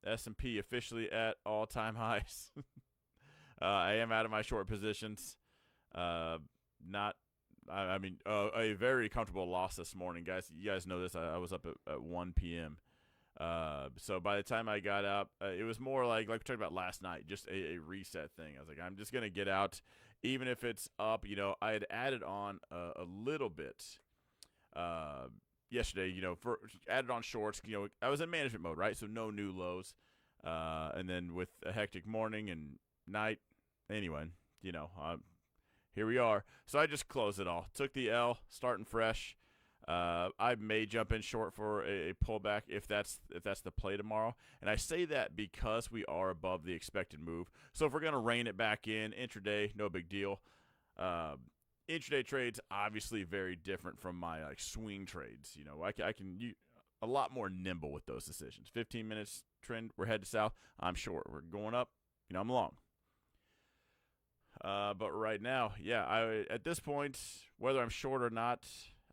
S&P officially at all-time highs. I am out of my short positions. Not, I mean, a very comfortable loss this morning, guys. You guys know this. I was up at 1 p.m. So by the time I got up, it was more like we talked about last night, just a reset thing. I was like, I'm just gonna get out, even if it's up. I had added on a little bit yesterday. For added on shorts. I was in management mode, right? So no new lows. And then with a hectic morning and night, anyway, here we are. So I just closed it all. Took the L, starting fresh. I may jump in short for a pullback if that's the play tomorrow. And I say that because we are above the expected move. So if we're going to rein it back in, intraday, no big deal. Intraday trades, obviously very different from my swing trades. I can a lot more nimble with those decisions. 15 minutes trend, we're headed south. I'm short. We're going up. I'm long. But right now, at this point, whether I'm short or not,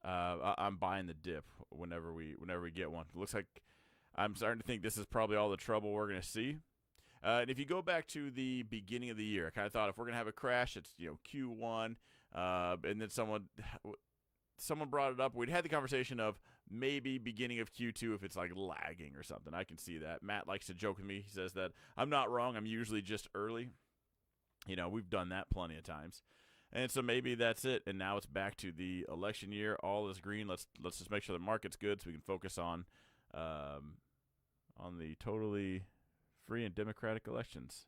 I'm buying the dip whenever we get one. It looks like I'm starting to think this is probably all the trouble we're going to see. And if you go back to the beginning of the year, I kind of thought if we're going to have a crash, it's Q1, and then someone brought it up. We'd had the conversation of maybe beginning of Q2 if it's lagging or something. I can see that. Matt likes to joke with me. He says that I'm not wrong. I'm usually just early. We've done that plenty of times. And so maybe that's it. And now it's back to the election year. All is green. Let's just make sure the market's good so we can focus on the totally free and democratic elections.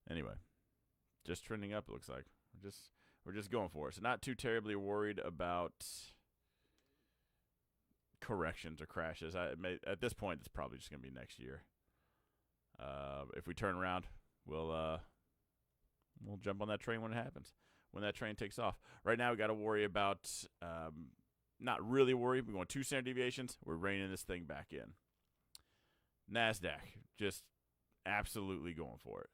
Anyway, just trending up, it looks like. We're just going for it. So not too terribly worried about corrections or crashes. At this point, it's probably just going to be next year. If we turn around, we'll jump on that train when it happens, when that train takes off. Right now, we got to worry about, not really worry. We're going 2 standard deviations. We're reining this thing back in. NASDAQ, just absolutely going for it.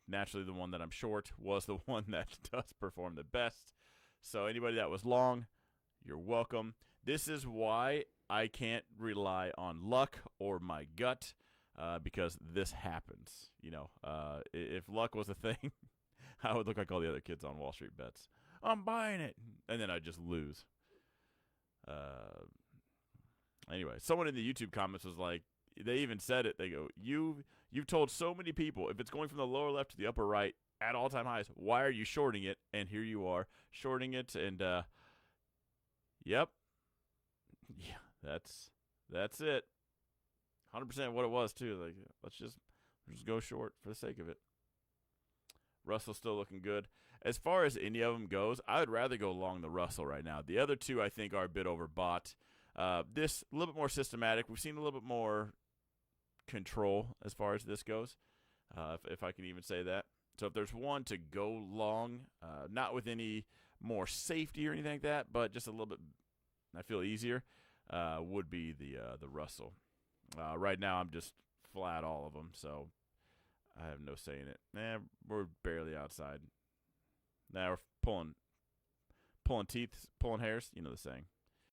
Naturally, the one that I'm short was the one that does perform the best. So anybody that was long, you're welcome. This is why I can't rely on luck or my gut. Because this happens, if luck was a thing, I would look like all the other kids on Wall Street bets. I'm buying it, and then I just lose. Anyway, someone in the YouTube comments was like, they even said it. They go, you've told so many people if it's going from the lower left to the upper right at all-time highs, why are you shorting it? And here you are shorting it, and yep, yeah, that's it. 100% what it was, too. Let's just go short for the sake of it. Russell's still looking good. As far as any of them goes, I would rather go long the Russell right now. The other two, I think, are a bit overbought. This, a little bit more systematic. We've seen a little bit more control as far as this goes, if I can even say that. So if there's one to go long, not with any more safety or anything like that, but just a little bit, I feel easier, would be the Russell. Right now, I'm just flat all of them, so I have no say in it. We're barely outside. Now we're pulling teeth, pulling hairs. You know the saying.